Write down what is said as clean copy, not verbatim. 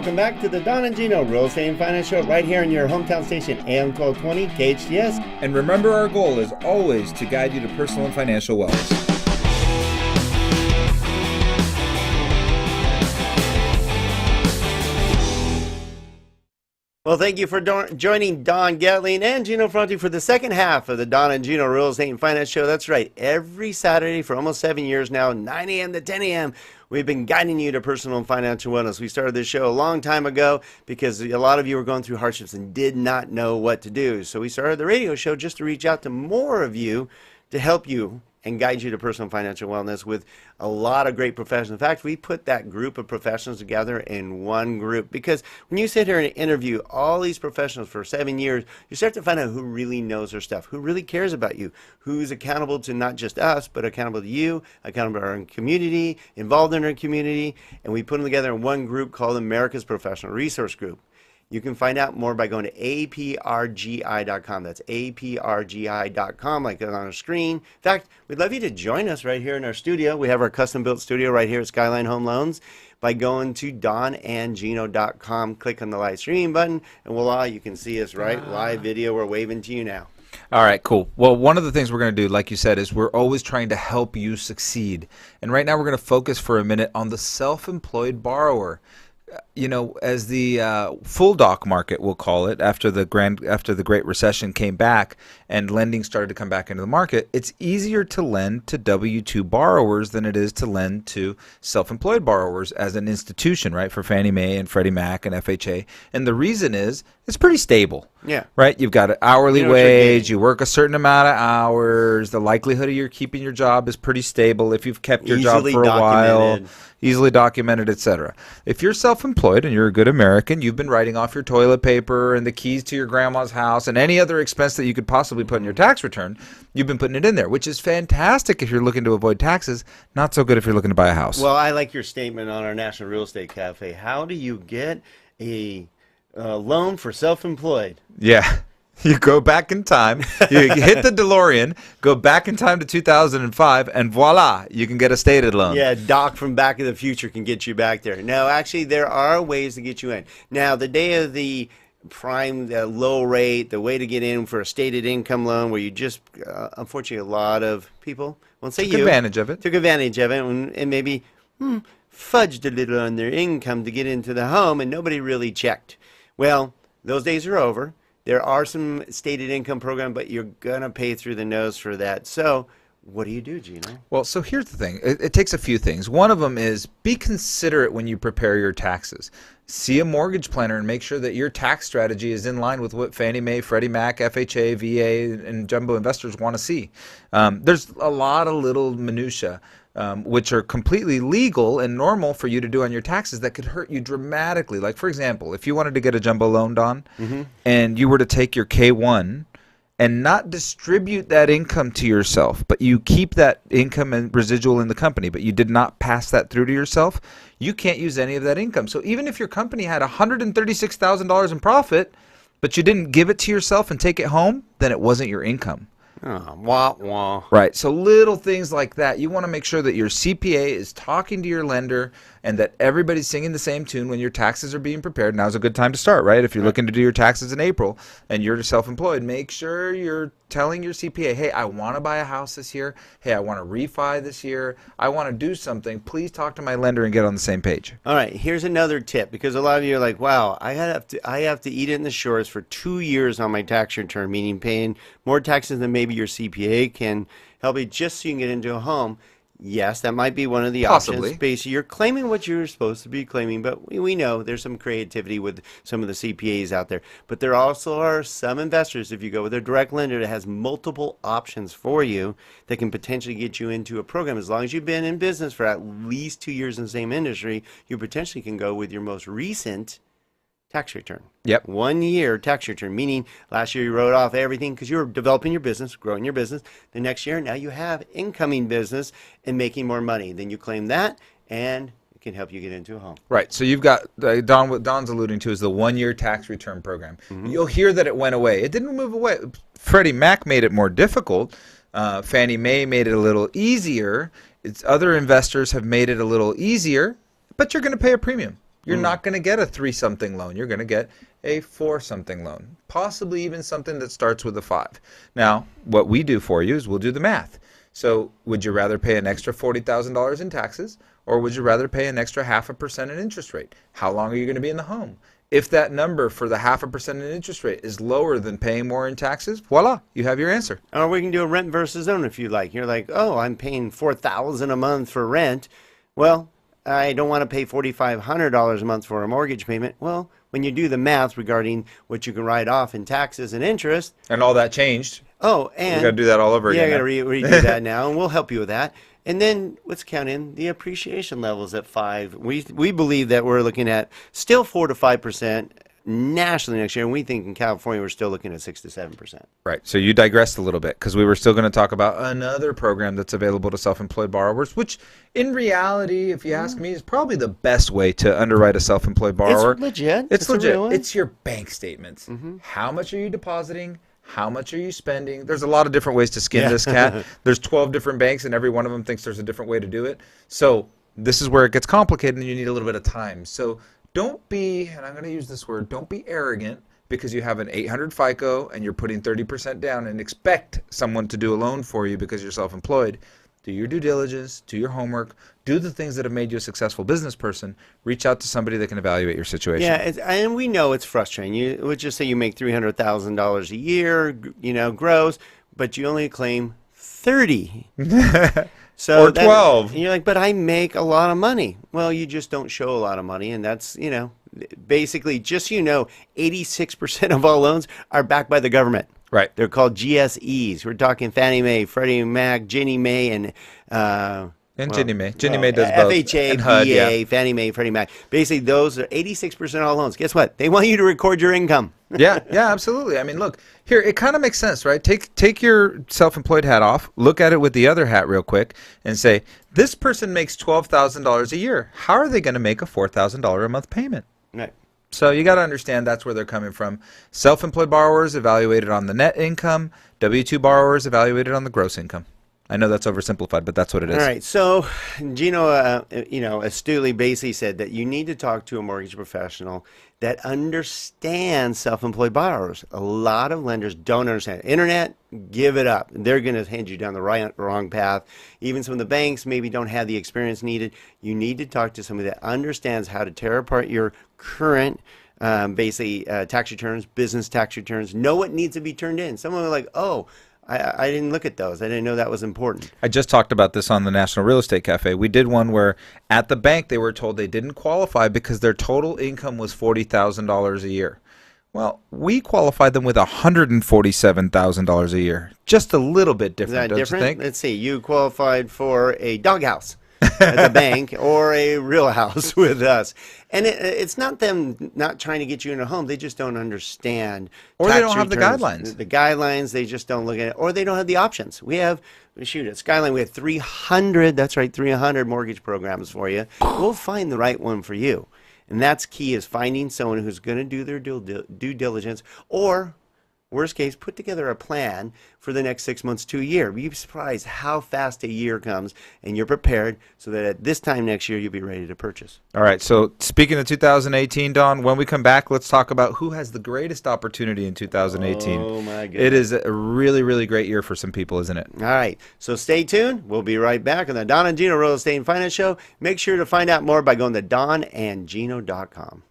welcome back to the Don and Gino Real Estate and Finance Show right here in your hometown station, AM 1220 KHTS. And remember, our goal is always to guide you to personal and financial wellness. Well, thank you for joining Don Gatling and Gino Fronti for the second half of the Don and Gino Real Estate and Finance Show. That's right. Every Saturday for almost 7 years now, 9 a.m. to 10 a.m., we've been guiding you to personal and financial wellness. We started this show a long time ago because a lot of you were going through hardships and did not know what to do. So we started the radio show just to reach out to more of you to help you and guide you to personal and financial wellness with a lot of great professionals. In fact, we put that group of professionals together in one group because when you sit here and interview all these professionals for 7 years, you start to find out who really knows their stuff, who really cares about you, who's accountable to not just us, but accountable to you, accountable to our community, involved in our community, and we put them together in one group called America's Professional Resource Group. You can find out more by going to aprgi.com. That's aprgi.com, like on our screen. In fact, we'd love you to join us right here in our studio. We have our custom-built studio right here at Skyline Home Loans by going to donandgino.com. Click on the live streaming button, and voila, you can see us right live video. We're waving to you now. All right, cool. Well, one of the things we're going to do, like you said, is we're always trying to help you succeed. And right now we're going to focus for a minute on the self-employed borrower. You know, as the full doc market, we'll call it, after the Great Recession came back and lending started to come back into the market, it's easier to lend to W-2 borrowers than it is to lend to self-employed borrowers as an institution, right, for Fannie Mae and Freddie Mac and FHA. And the reason is it's pretty stable. Yeah. Right? You've got an hourly wage, you work a certain amount of hours, the likelihood of you keeping your job is pretty stable if you've kept your job for a while. Easily documented, etc. If you're self-employed and you're a good American, you've been writing off your toilet paper and the keys to your grandma's house and any other expense that you could possibly put in your tax return, you've been putting it in there, which is fantastic if you're looking to avoid taxes, not so good if you're looking to buy a house. Well, I like your statement on our National Real Estate Cafe. How do you get a loan for self-employed? Yeah. You go back in time, you hit the DeLorean, go back in time to 2005, and voila, you can get a stated loan. Yeah, Doc from Back to the Future can get you back there. No, actually, there are ways to get you in. Now, the day of the prime, the low rate, the way to get in for a stated income loan where you just, unfortunately, a lot of people, won't say took advantage of it and maybe fudged a little on their income to get into the home, and nobody really checked. Well, those days are over. There are some stated income programs, but you're going to pay through the nose for that. So what do you do, Gino? Well, so here's the thing. It takes a few things. One of them is be considerate when you prepare your taxes. See a mortgage planner and make sure that your tax strategy is in line with what Fannie Mae, Freddie Mac, FHA, VA, and jumbo investors want to see. There's a lot of little minutia which are completely legal and normal for you to do on your taxes that could hurt you dramatically. Like, for example, if you wanted to get a jumbo loan, Don, and you were to take your K-1 and not distribute that income to yourself, but you keep that income and residual in the company, but you did not pass that through to yourself, you can't use any of that income. So even if your company had $136,000 in profit, but you didn't give it to yourself and take it home, then it wasn't your income. Oh, wah, wah. Right. So little things like that. You want to make sure that your CPA is talking to your lender and that everybody's singing the same tune when your taxes are being prepared. Now's a good time to start, right? If you're looking to do your taxes in April and you're self-employed, make sure you're telling your CPA, hey, I want to buy a house this year. Hey, I want to refi this year. I want to do something. Please talk to my lender and get on the same page. All right. Here's another tip, because a lot of you are like, wow, I have to eat it in the shorts for 2 years on my tax return, meaning paying more taxes than maybe your CPA can help you just so you can get into a home. Yes, that might be one of the options. Basically, you're claiming what you're supposed to be claiming, but we know there's some creativity with some of the CPAs out there. But there also are some investors, if you go with a direct lender that has multiple options for you that can potentially get you into a program. As long as you've been in business for at least 2 years in the same industry, you potentially can go with your most recent tax return. Yep. 1 year tax return, meaning last year you wrote off everything because you were developing your business, growing your business. The next year, now you have incoming business and making more money. Then you claim that, and it can help you get into a home. Right. So you've got, Don, what Don's alluding to is the 1 year tax return program. You'll hear that it went away. It didn't move away. Freddie Mac made it more difficult. Fannie Mae made it a little easier. Other investors have made it a little easier, but you're going to pay a premium. You're not going to get a 3-something loan. You're going to get a 4-something loan, possibly even something that starts with a 5. Now, what we do for you is we'll do the math. So would you rather pay an extra $40,000 in taxes, or would you rather pay an extra 0.5% in interest rate? How long are you going to be in the home? If that number for the 0.5% in interest rate is lower than paying more in taxes, voila, you have your answer. Or we can do a rent versus own if you like. You're like, oh, I'm paying $4,000 a month for rent. Well, I don't want to pay $4,500 a month for a mortgage payment. Well, when you do the math regarding what you can write off in taxes and interest. And all that changed. Oh, and we got to do that all over again. Yeah, I got to redo that now, and we'll help you with that. And then let's count in the appreciation levels at 5. We believe that we're looking at still 4 to 5% nationally next year, and we think in California we're still looking at 6 to 7%. Right. So you digressed a little bit because we were still going to talk about another program that's available to self-employed borrowers, which in reality, if you ask me, is probably the best way to underwrite a self-employed borrower. It's legit. It's legit. It's your bank statements. How much are you depositing? How much are you spending? There's a lot of different ways to skin this cat. There's 12 different banks, and every one of them thinks there's a different way to do it. So this is where it gets complicated, and you need a little bit of time. So don't be, and I'm going to use this word, don't be arrogant because you have an 800 FICO and you're putting 30% down and expect someone to do a loan for you because you're self-employed. Do your due diligence, do your homework, do the things that have made you a successful business person. Reach out to somebody that can evaluate your situation. Yeah, and we know it's frustrating. Let's just say you make $300,000 a year, gross, but you only claim 30. So or 12. And you're like, but I make a lot of money. Well, you just don't show a lot of money, and that's, basically, just 86% of all loans are backed by the government. Right. They're called GSEs. We're talking Fannie Mae, Freddie Mac, Ginnie Mae, and Ginnie Mae. Ginnie Mae does both. FHA, and HUD, VA, Fannie Mae, Freddie Mac. Basically, those are 86% of all loans. Guess what? They want you to record your income. Yeah, absolutely. I mean, look, here, it kind of makes sense, right? Take your self-employed hat off, look at it with the other hat real quick, and say, this person makes $12,000 a year. How are they going to make a $4,000 a month payment? Right. So you got to understand that's where they're coming from. Self-employed borrowers evaluated on the net income, W-2 borrowers evaluated on the gross income. I know that's oversimplified, but that's what it is. All right. So Gino, astutely basically said that you need to talk to a mortgage professional that understands self-employed borrowers. A lot of lenders don't understand. Internet, give it up. They're going to hand you down the wrong path. Even some of the banks maybe don't have the experience needed. You need to talk to somebody that understands how to tear apart your current tax returns, business tax returns, know what needs to be turned in. Someone was like, oh, I didn't look at those. I didn't know that was important. I just talked about this on the National Real Estate Cafe. We did one where at the bank they were told they didn't qualify because their total income was $40,000 a year. Well, we qualified them with $147,000 a year. Just a little bit different, don't you think? Let's see. You qualified for a doghouse at the bank or a real house with us. And it's not them not trying to get you in a home. They just don't understand. Or they don't have the guidelines. The guidelines, they just don't look at it. Or they don't have the options. We have, at Skyline, we have 300, that's right, 300 mortgage programs for you. We'll find the right one for you. And that's key, is finding someone who's going to do their due diligence, or worst case, put together a plan for the next 6 months to a year. You'd be surprised how fast a year comes, and you're prepared so that at this time next year, you'll be ready to purchase. All right, so speaking of 2018, Don, when we come back, let's talk about who has the greatest opportunity in 2018. Oh, my goodness. It is a really, really great year for some people, isn't it? All right, so stay tuned. We'll be right back on the Don and Gino Real Estate and Finance Show. Make sure to find out more by going to donandgino.com.